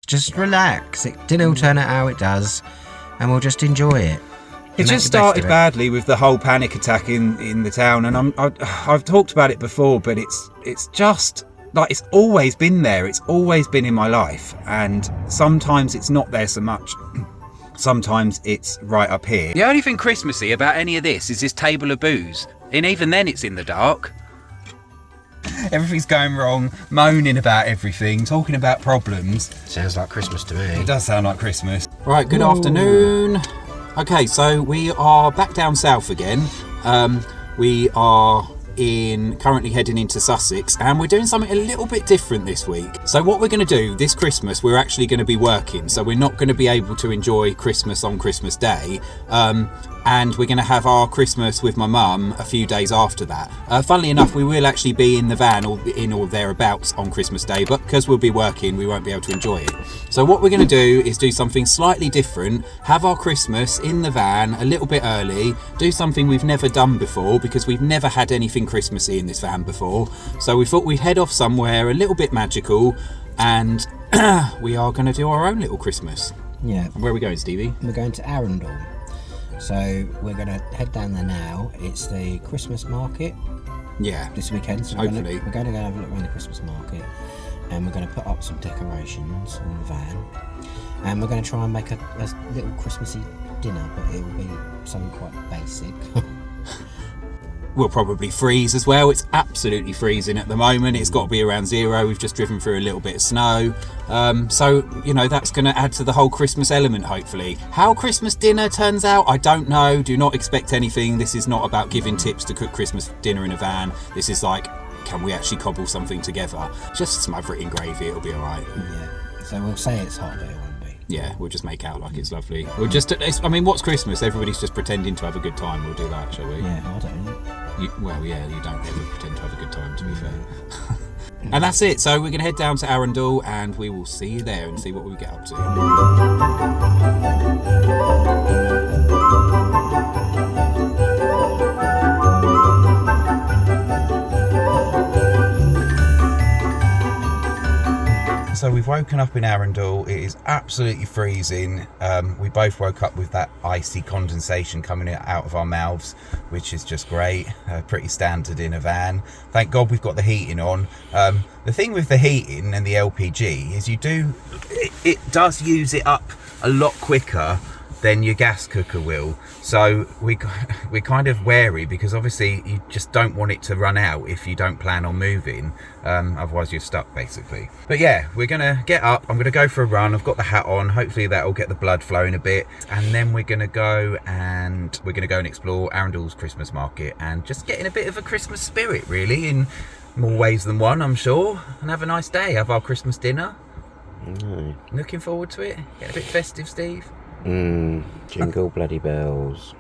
just relax. It didn't all turn out how it does, and we'll just enjoy it. It just started badly with the whole panic attack in the town, and I've talked about it before, but it's just like it's always been there. It's always been in my life, and sometimes it's not there so much. Sometimes it's right up here. The only thing Christmassy about any of this is this table of booze, and even then it's in the dark. Everything's going wrong, moaning about everything, talking about problems. Sounds like Christmas to me. It does sound like Christmas. Right, good afternoon. Okay, so we are back down south again. We are currently heading into Sussex, and we're doing something a little bit different this week. So what we're going to do this Christmas, we're actually going to be working, so we're not going to be able to enjoy Christmas on Christmas Day, and we're going to have our Christmas with my mum a few days after that. Funnily enough, we will actually be in the van or in or thereabouts on Christmas Day, but because we'll be working, we won't be able to enjoy it. So what we're going to do is do something slightly different, have our Christmas in the van a little bit early, do something we've never done before, because we've never had anything Christmassy in this van before. So we thought we'd head off somewhere a little bit magical, and we are going to do our own little Christmas. Yeah. Where are we going, Stevie? We're going to Arundel. So we're going to head down there now. It's the Christmas market. Yeah. This weekend. So hopefully. We're going to go have a look around the Christmas market, and we're going to put up some decorations in the van, and we're going to try and make a little Christmassy dinner, but it will be something quite basic. We'll probably freeze as well. It's absolutely freezing at the moment. It's got to be around 0. We've just driven through a little bit of snow. So, you know, that's going to add to the whole Christmas element, hopefully. How Christmas dinner turns out, I don't know. Do not expect anything. This is not about giving tips to cook Christmas dinner in a van. This is like, can we actually cobble something together? Just smother it in gravy. It'll be all right. Yeah. So we'll say it's hot, but it won't be. Yeah, we'll just make out like it's lovely. We'll just, I mean, what's Christmas? Everybody's just pretending to have a good time. We'll do that, shall we? Yeah, I don't know. Well, yeah, you don't ever pretend to have a good time, to be fair. And that's it. So we're going to head down to Arundel, and we will see you there and see what we get up to. So we've woken up in Arundel. It is absolutely freezing. We both woke up with that icy condensation coming out of our mouths, which is just great. Pretty standard in a van. Thank God we've got the heating on. The thing with the heating and the LPG is it does use it up a lot quicker than your gas cooker will. So we're kind of wary, because obviously you just don't want it to run out if you don't plan on moving. Otherwise you're stuck, basically. But yeah, we're gonna get up. I'm gonna go for a run. I've got the hat on. Hopefully that'll get the blood flowing a bit, and then we're gonna go and explore Arundel's Christmas market and just get in a bit of a Christmas spirit, really, in more ways than one, I'm sure, and have a nice day. Have our Christmas dinner. Looking forward to it. Get a bit festive, Steve. Jingle bloody bells.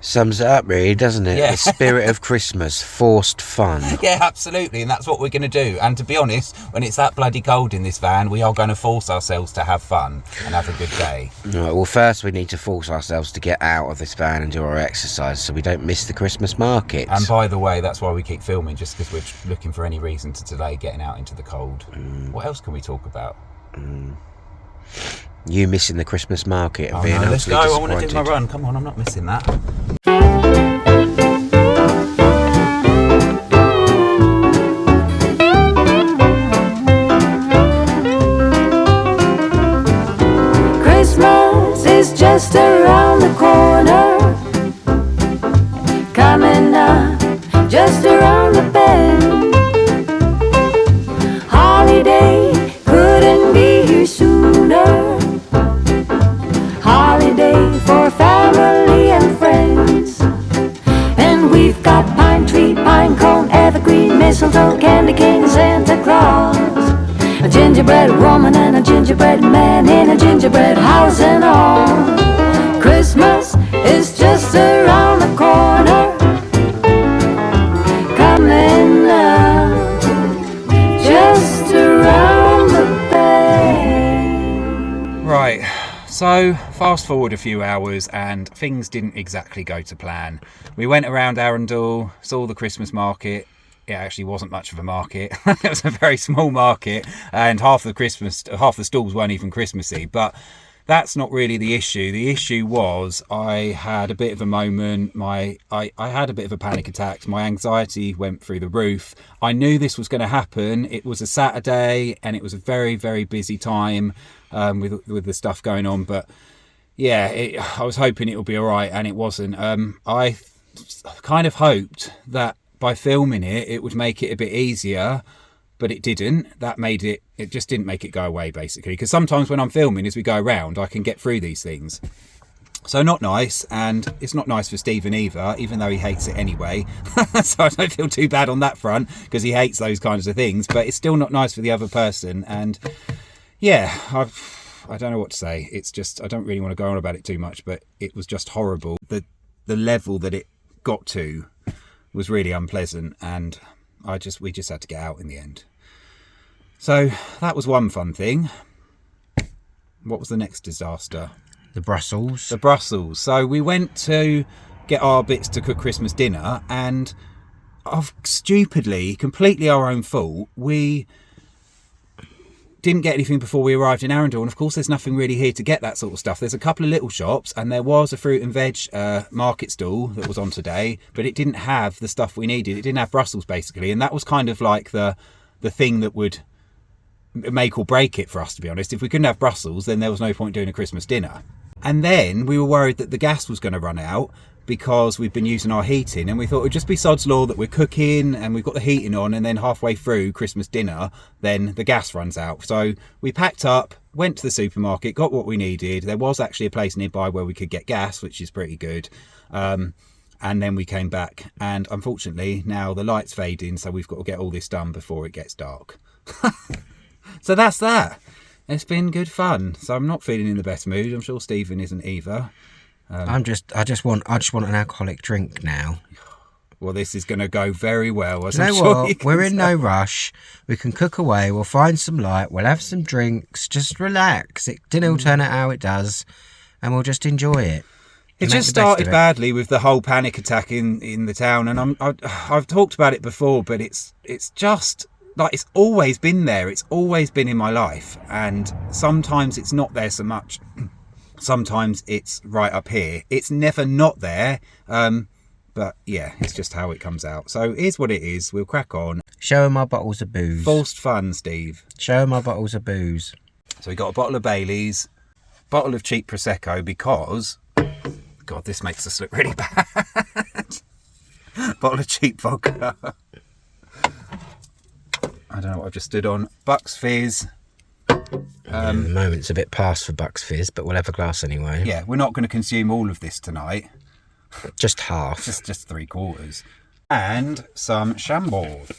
Sums it up, really, doesn't it? Yeah. The spirit of Christmas, forced fun. Yeah, absolutely, and that's what we're going to do. And to be honest, when it's that bloody cold in this van, we are going to force ourselves to have fun and have a good day. Right, well, first we need to force ourselves to get out of this van and do our exercise so we don't miss the Christmas market. And by the way, that's why we keep filming, just because we're looking for any reason to delay getting out into the cold. What else can we talk about? You missing the Christmas market and Oh, being no, let's go. utterly I want to do my disappointed. run. Come on, I'm not missing that. Christmas is just around the corner, coming up just around the bend. Holiday couldn't be here sooner. Holiday for family and friends. And we've got pine tree, pine cone, evergreen, mistletoe, candy cane, Santa Claus, a gingerbread woman and a gingerbread man in a gingerbread house and all. Christmas is just around the corner, coming up just around the bend. Right, so fast forward a few hours and things didn't exactly go to plan. We went around Arundel, saw the Christmas market, it actually wasn't much of a market. It was a very small market, and half the stalls weren't even Christmassy. But that's not really the issue. The issue was I had a bit of a moment. I had a bit of a panic attack. My anxiety went through the roof. I knew this was going to happen. It was a Saturday, and it was a very, very busy time with the stuff going on. But yeah, I was hoping it would be all right, and it wasn't. I kind of hoped that by filming it would make it a bit easier, but it didn't. It just didn't make it go away, basically, because sometimes when I'm filming as we go around, I can get through these things. So not nice, and it's not nice for Stephen either, even though he hates it anyway. So I don't feel too bad on that front, because he hates those kinds of things, but it's still not nice for the other person. And yeah, I don't know what to say. It's just, I don't really want to go on about it too much, but it was just horrible. The level that it got to was really unpleasant, and we just had to get out in the end. So that was one fun thing. What was the next disaster? The Brussels. The Brussels. So we went to get our bits to cook Christmas dinner, and stupidly, completely our own fault, we didn't get anything before we arrived in Arundel. And of course, there's nothing really here to get that sort of stuff. There's a couple of little shops, and there was a fruit and veg market stall that was on today, but it didn't have the stuff we needed. It didn't have Brussels, basically, and that was kind of like the thing that would make or break it for us, to be honest. If we couldn't have Brussels, then there was no point doing a Christmas dinner. And then we were worried that the gas was going to run out, because we've been using our heating, and we thought it would just be sod's law that we're cooking and we've got the heating on, and then halfway through Christmas dinner then the gas runs out. So we packed up, went to the supermarket, got what we needed. There was actually a place nearby where we could get gas, which is pretty good. And then we came back, and unfortunately now the light's fading, so we've got to get all this done before it gets dark. So that's that. It's been good fun. So I'm not feeling in the best mood. I'm sure Stephen isn't either. I just want an alcoholic drink now. Well, this is going to go very well. As You know I'm sure what? you can We're in no tell. rush. We can cook away. We'll find some light. We'll have some drinks. Just relax. Dinner will turn out how it does, and we'll just enjoy it. It And just make the best started of it. badly with the whole panic attack in the town, and I've talked about it before, but it's just like, it's always been there. It's always been in my life, and sometimes it's not there so much. Sometimes it's right up here. It's never not there. But yeah, it's just how it comes out. So here's what it is. We'll crack on. Show him our bottles of booze. Forced fun, Steve. Show him our bottles of booze. So we got a bottle of Bailey's, bottle of cheap Prosecco, because God, this makes us look really bad. Bottle of cheap vodka. I don't know what I've just stood on. Bucks Fizz. At the moment it's a bit past for Bucks Fizz, but we'll have a glass anyway. Yeah, we're not going to consume all of this tonight. Just half. Just 3/4. And some Chambord.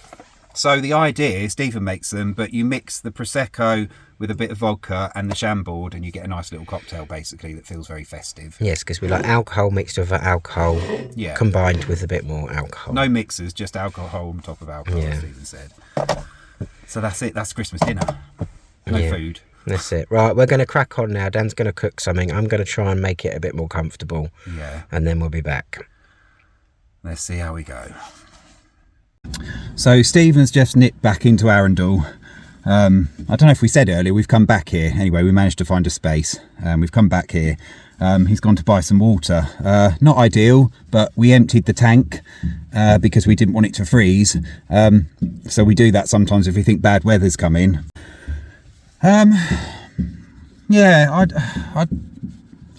So the idea is Stephen makes them, but you mix the Prosecco with a bit of vodka and the Chambord, and you get a nice little cocktail, basically, that feels very festive. Yes, because we like alcohol mixed with alcohol, Yeah. combined with a bit more alcohol. No mixers, just alcohol on top of alcohol, Yeah. as Stephen said. So that's it. That's Christmas dinner. No Yeah. food. That's it. Right, we're going to crack on now. Dan's going to cook something. I'm going to try and make it a bit more comfortable. Yeah. And then we'll be back. Let's see how we go. So Stephen's just nipped back into Arundel. I don't know if we said it earlier, we've come back here. Anyway, we managed to find a space. We've come back here. He's gone to buy some water. Not ideal, but we emptied the tank because we didn't want it to freeze. So we do that sometimes if we think bad weather's coming. Yeah,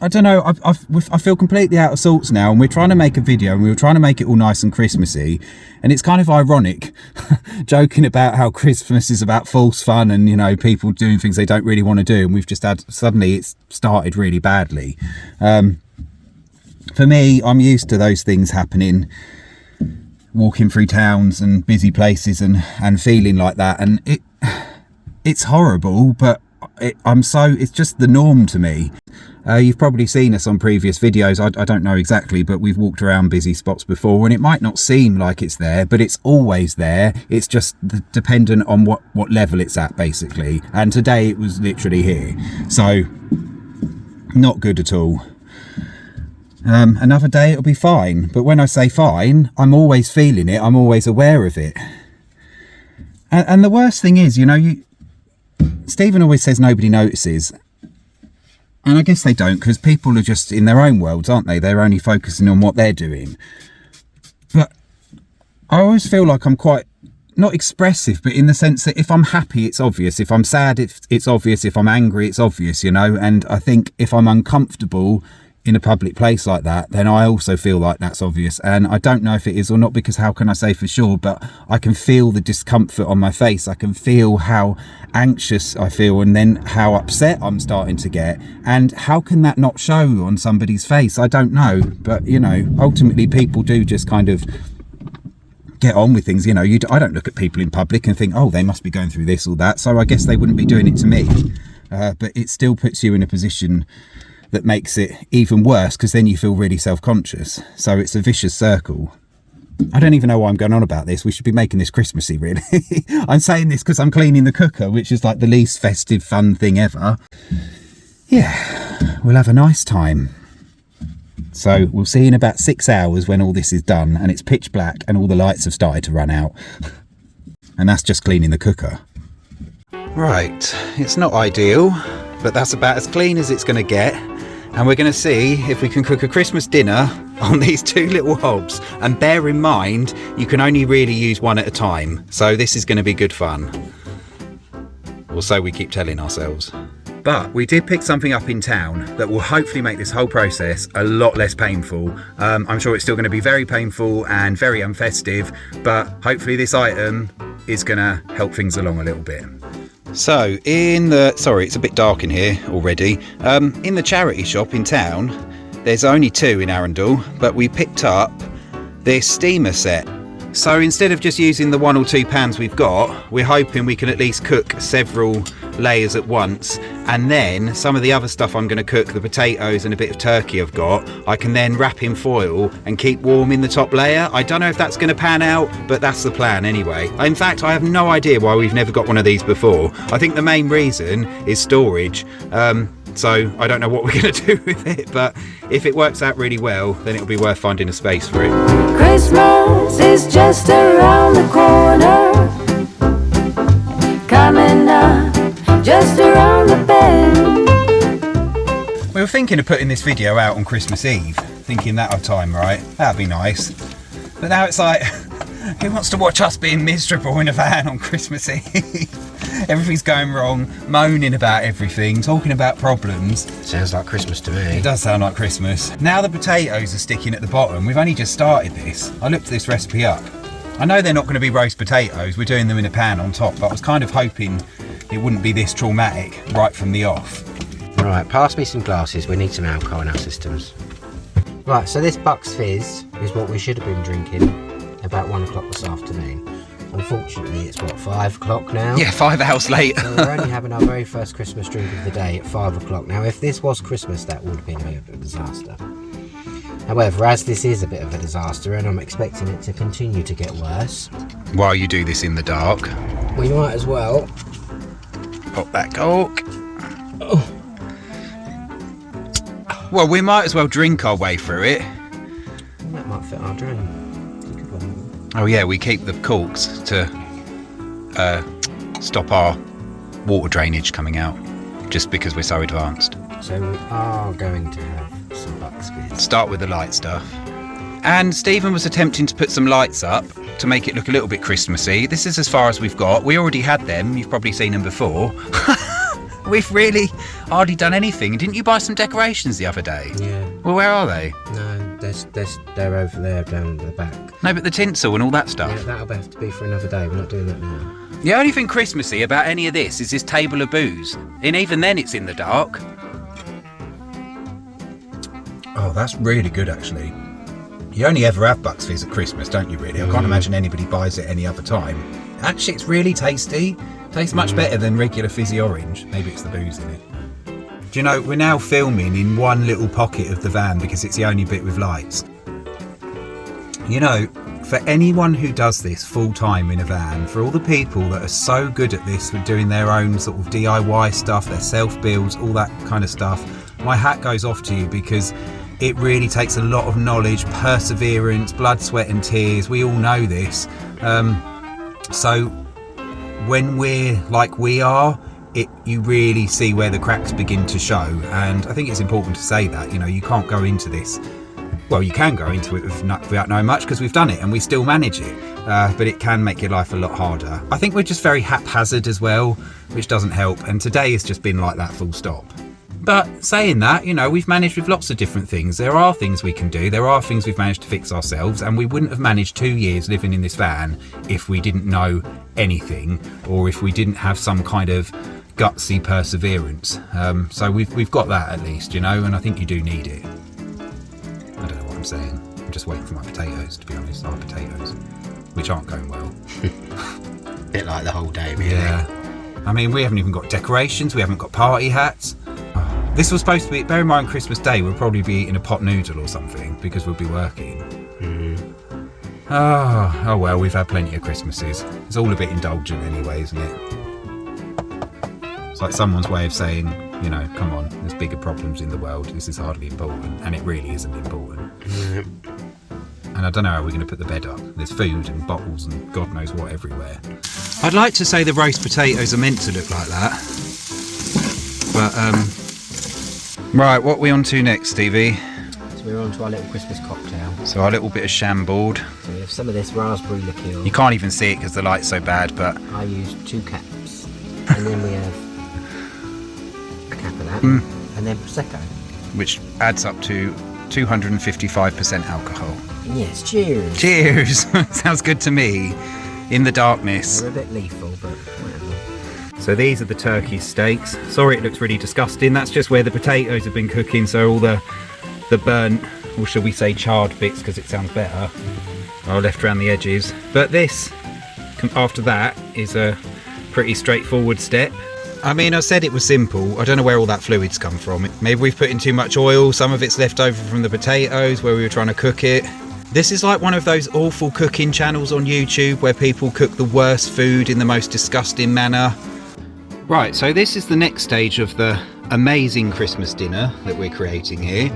I don't know. I feel completely out of sorts now, and we're trying to make a video, and we were trying to make it all nice and Christmassy, and it's kind of ironic, joking about how Christmas is about false fun and, you know, people doing things they don't really want to do, and we've just had, suddenly it's started really badly. For me, I'm used to those things happening, walking through towns and busy places and feeling like that, and it's horrible, but it's just the norm to me. You've probably seen us on previous videos. I don't know exactly, but we've walked around busy spots before, and it might not seem like it's there, but it's always there. It's just dependent on what level it's at, basically. And today it was literally here, so not good at all. Another day it'll be fine. But when I say fine, I'm always feeling it. I'm always aware of it. And the worst thing is, you know, Stephen always says nobody notices. And I guess they don't, because people are just in their own worlds, aren't they? They're only focusing on what they're doing. But I always feel like I'm quite, not expressive, but in the sense that if I'm happy, it's obvious. If I'm sad, it's obvious. If I'm angry, it's obvious, you know. And I think if I'm uncomfortable in a public place like that, then I also feel like that's obvious. And I don't know if it is or not, because how can I say for sure? But I can feel the discomfort on my face. I can feel how anxious I feel, and then how upset I'm starting to get. And how can that not show on somebody's face? I don't know. But, you know, ultimately people do just kind of get on with things. You know, I don't look at people in public and think, oh, they must be going through this or that, so I guess they wouldn't be doing it to me. But it still puts you in a position that makes it even worse, because then you feel really self-conscious. So it's a vicious circle. I don't even know why I'm going on about this. We should be making this Christmassy, really. I'm saying this because I'm cleaning the cooker, which is like the least festive fun thing ever. Yeah, we'll have a nice time. So we'll see in about 6 hours when all this is done and it's pitch black and all the lights have started to run out. And that's just cleaning the cooker. Right, it's not ideal, but that's about as clean as it's going to get. And we're going to see if we can cook a Christmas dinner on these two little hobs. And bear in mind, you can only really use one at a time. So this is going to be good fun. Or so we keep telling ourselves. But we did pick something up in town that will hopefully make this whole process a lot less painful. I'm sure it's still going to be very painful and very unfestive, but hopefully this item is going to help things along a little bit. So sorry, it's a bit dark in here already. In the charity shop in town, there's only 2 in Arundel, but we picked up this steamer set. So instead of just using the 1 or 2 pans we've got, we're hoping we can at least cook several layers at once, and then some of the other stuff I'm going to cook, the potatoes and a bit of turkey I've got, I can then wrap in foil and keep warm in the top layer. I don't know if that's going to pan out, but that's the plan anyway. In fact, I have no idea why we've never got one of these before. I think the main reason is storage. So I don't know what we're going to do with it, but if it works out really well, then it'll be worth finding a space for it. Christmas is just around the corner, coming up just around the bend. We were thinking of putting this video out on Christmas Eve, thinking that'll time right, that'd be nice. But now it's like, who wants to watch us being miserable in a van on Christmas Eve? Everything's going wrong, moaning about everything, talking about problems. Sounds like Christmas to me. It does sound like Christmas. Now the potatoes are sticking at the bottom. We've only just started this. I looked this recipe up. I know they're not going to be roast potatoes. We're doing them in a pan on top, but I was kind of hoping it wouldn't be this traumatic right from the off. Right, pass me some glasses. We need some alcohol in our systems. Right, so this Bucks Fizz is what we should have been drinking about 1 o'clock this afternoon. Unfortunately, it's what, 5 o'clock now? Yeah, 5 hours later. So we're only having our very first Christmas drink of the day at 5 o'clock. Now, if this was Christmas, that would have been a bit of a disaster. However, as this is a bit of a disaster and I'm expecting it to continue to get worse, While you do this in the dark, we might as well pop that cork. Well, we might as well drink our way through it. That might fit our drink. It's a good one. Oh yeah, we keep the corks to stop our water drainage coming out, just because we're so advanced. So we are going to have some Bucks Fizz. Start with the light stuff. And Stephen was attempting to put some lights up to make it look a little bit Christmassy. This is as far as we've got. We already had them. You've probably seen them before. We've really hardly done anything. Didn't you buy some decorations the other day? Yeah. Well, where are they? No, they're over there down at the back. No, but the tinsel and all that stuff. Yeah, that'll have to be for another day. We're not doing that now. The only thing Christmassy about any of this is this table of booze. And even then it's in the dark. Oh, that's really good, actually. You only ever have Bucks Fizz at Christmas, don't you, really? I can't imagine anybody buys it any other time. Actually, it's really tasty. Tastes much better than regular fizzy orange. Maybe it's the booze in it. Do you know, we're now filming in one little pocket of the van because it's the only bit with lights. You know, for anyone who does this full time in a van, for all the people that are so good at this with doing their own sort of DIY stuff, their self builds, all that kind of stuff, my hat goes off to you, because it really takes a lot of knowledge, perseverance, blood, sweat and tears. We all know this. So when we're like we are, you really see where the cracks begin to show. And I think it's important to say that, you can't go into this. Well, you can go into it without knowing much, because we've done it and we still manage it. But it can make your life a lot harder. I think we're just very haphazard as well, which doesn't help. And today has just been like that, full stop. But saying that, we've managed with lots of different things. There are things we can do. There are things we've managed to fix ourselves. And we wouldn't have managed 2 years living in this van if we didn't know anything, or if we didn't have some kind of gutsy perseverance. So we've got that at least, and I think you do need it. I don't know what I'm saying. I'm just waiting for my potatoes, to be honest. Our potatoes, which aren't going well. Bit like the whole day, really. Yeah. I mean, we haven't even got decorations. We haven't got party hats. This was supposed to be, bear in mind, Christmas Day, we'll probably be eating a pot noodle or something, because we'll be working. Oh well, we've had plenty of Christmases. It's all a bit indulgent anyway, isn't it? It's like someone's way of saying, come on, there's bigger problems in the world. This is hardly important, and it really isn't important. And I don't know how we're going to put the bed up. There's food and bottles and God knows what everywhere. I'd like to say the roast potatoes are meant to look like that. But, right, what are we on to next, Stevie? So we're on to our little Christmas cocktail. So our little bit of shamboard. So we have some of this raspberry liqueur. You can't even see it because the light's so bad, but... I used 2 caps. And then we have a cap of that. And then Prosecco. Which adds up to 255% alcohol. Yes, cheers. Cheers! Sounds good to me. In the darkness. They're a bit lethal, but whatever. So these are the turkey steaks. Sorry it looks really disgusting. That's just where the potatoes have been cooking, so all the burnt, or shall we say charred bits, because it sounds better, are left around the edges. But this, after that, is a pretty straightforward step. I mean, I said it was simple. I don't know where all that fluid's come from. Maybe we've put in too much oil. Some of it's left over from the potatoes where we were trying to cook it. This is like one of those awful cooking channels on YouTube where people cook the worst food in the most disgusting manner. Right, so this is the next stage of the amazing Christmas dinner that we're creating here.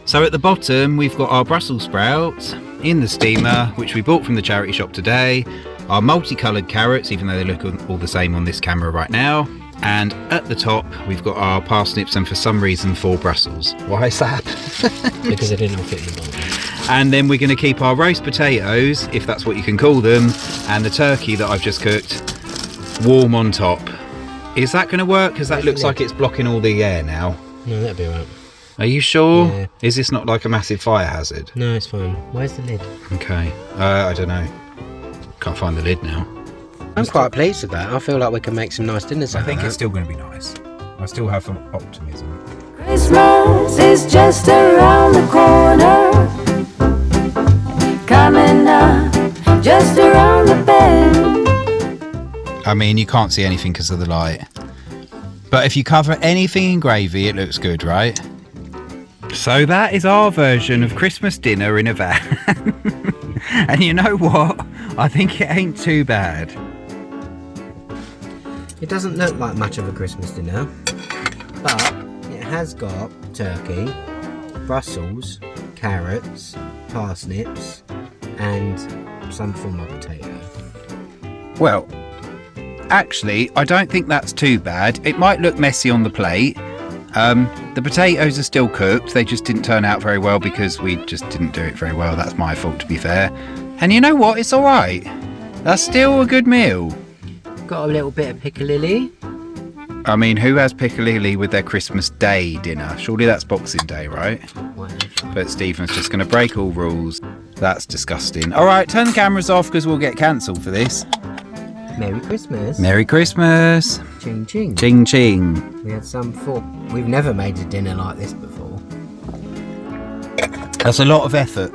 So at the bottom, we've got our Brussels sprouts in the steamer, which we bought from the charity shop today. Our multicoloured carrots, even though they look all the same on this camera right now. And at the top, we've got our parsnips and for some reason 4 Brussels. Why is that? Because they didn't all fit in the bowl. And then we're going to keep our roast potatoes, if that's what you can call them, and the turkey that I've just cooked warm on top. Is that going to work? Because that looks like it's blocking all the air now. No, that'll be alright. Are you sure? Yeah. Is this not like a massive fire hazard? No, it's fine. Where's the lid? Okay. I don't know. Can't find the lid now. I'm quite pleased with that. I feel like we can make some nice dinners out of that. I think it's still going to be nice. I still have some optimism. Christmas is just around the corner, coming up just around the bend. I mean, you can't see anything because of the light. But if you cover anything in gravy, it looks good, right? So that is our version of Christmas dinner in a van. And you know what? I think it ain't too bad. It doesn't look like much of a Christmas dinner, but it has got turkey, Brussels, carrots, parsnips, and some form of potato. Well, actually, I don't think that's too bad. It might look messy on the plate. The potatoes are still cooked. They just didn't turn out very well because we just didn't do it very well. That's my fault, to be fair. And you know what? It's all right. That's still a good meal. Got a little bit of piccalilli. I mean, who has piccalilli with their Christmas Day dinner? Surely that's Boxing Day, right? Whatever. But Stephen's just going to break all rules. That's disgusting. All right, turn the cameras off because we'll get cancelled for this. Merry Christmas. Merry Christmas. Ching ching. Ching ching. We had some before. We've never made a dinner like this before. That's a lot of effort.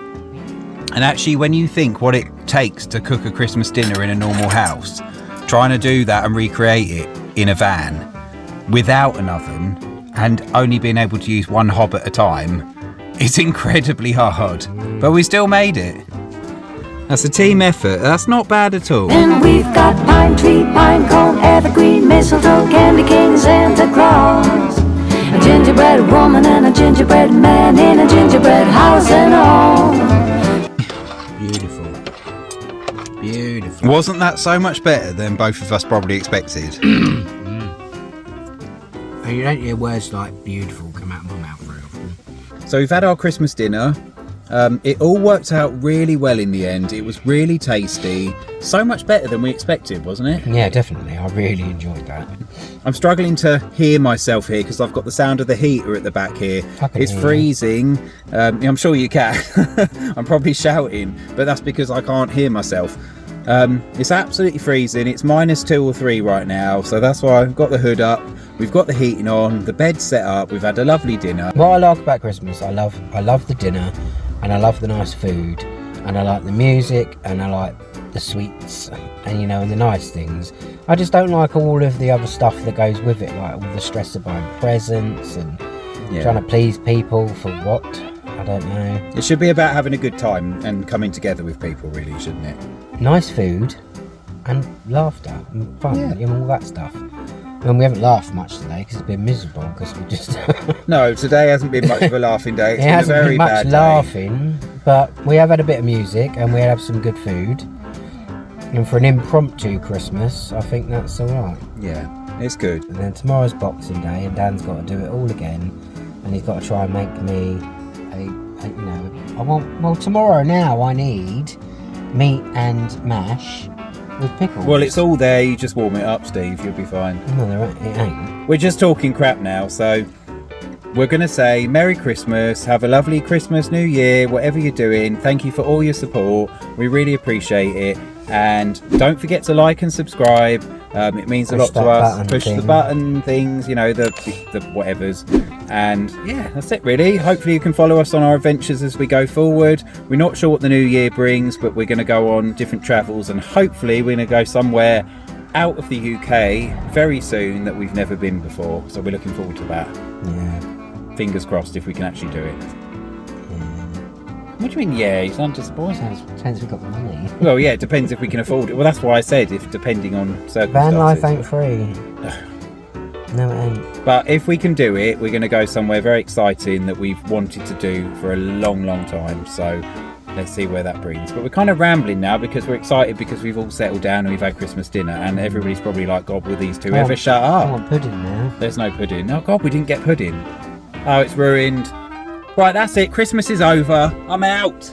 And actually, when you think what it takes to cook a Christmas dinner in a normal house, trying to do that and recreate it in a van without an oven and only being able to use one hob at a time, it's incredibly hard. But we still made it. That's a team effort. That's not bad at all. And we've got pine tree, pine cone, evergreen, mistletoe, candy cane, Santa Claus, a gingerbread gingerbread woman and a gingerbread man in a gingerbread house and all. Beautiful. Beautiful. Wasn't that so much better than both of us probably expected? And you don't hear words like beautiful come out of my mouth very often. So we've had our Christmas dinner. It all worked out really well in the end. It was really tasty. So much better than we expected, wasn't it? Yeah, definitely. I really enjoyed that. I'm struggling to hear myself here because I've got the sound of the heater at the back here. I can It's hear freezing. I'm sure you can. I'm probably shouting, but that's because I can't hear myself. It's absolutely freezing. It's -2 or 3 right now, so that's why I've got the hood up. We've got the heating on, the bed's set up. We've had a lovely dinner. What I like about Christmas, I love the dinner, and I love the nice food, and I like the music, and I like the sweets, and you know, the nice things. I just don't like all of the other stuff that goes with it, like all the stress of buying presents and trying to please people for what? I don't know. It should be about having a good time and coming together with people, really, shouldn't it? Nice food and laughter and fun and all that stuff. And we haven't laughed much today because it's been miserable because we just No, today hasn't been much of a laughing day. It's it been a hasn't very been much bad day. laughing, but we have had a bit of music and we have some good food. And for an impromptu Christmas, I think that's all right. Yeah, it's good. And then tomorrow's Boxing Day, and Dan's got to do it all again, and he's got to try and make me tomorrow now I need meat and mash with pickles. Well, it's all there. You just warm it up, Steve. You'll be fine. No, it ain't. We're just talking crap now, so we're going to say Merry Christmas, have a lovely Christmas, New Year, whatever you're doing. Thank you for all your support. We really appreciate it. And don't forget to like and subscribe. It means a lot to us. Push the button things, you know, the whatevers. And yeah, that's it really. Hopefully you can follow us on our adventures as we go forward. We're not sure what the new year brings, but we're going to go on different travels, and hopefully we're going to go somewhere out of the UK very soon that we've never been before. So we're looking forward to that. Yeah. Fingers crossed if we can actually do it. What do you mean, yeah? You sound disappointed. Depends if we've got the money. Well, yeah, it depends if we can afford it. Well, that's why I said if depending on circumstances. Vanlife ain't free. No, it ain't. But if we can do it, we're going to go somewhere very exciting that we've wanted to do for a long, long time. So let's see where that brings. But we're kind of rambling now because we're excited because we've all settled down and we've had Christmas dinner, and everybody's probably like, God, will these two ever shut I up? want pudding now. There's no pudding. Oh, God, we didn't get pudding. Oh, it's ruined. Right, that's it. Christmas is over. I'm out.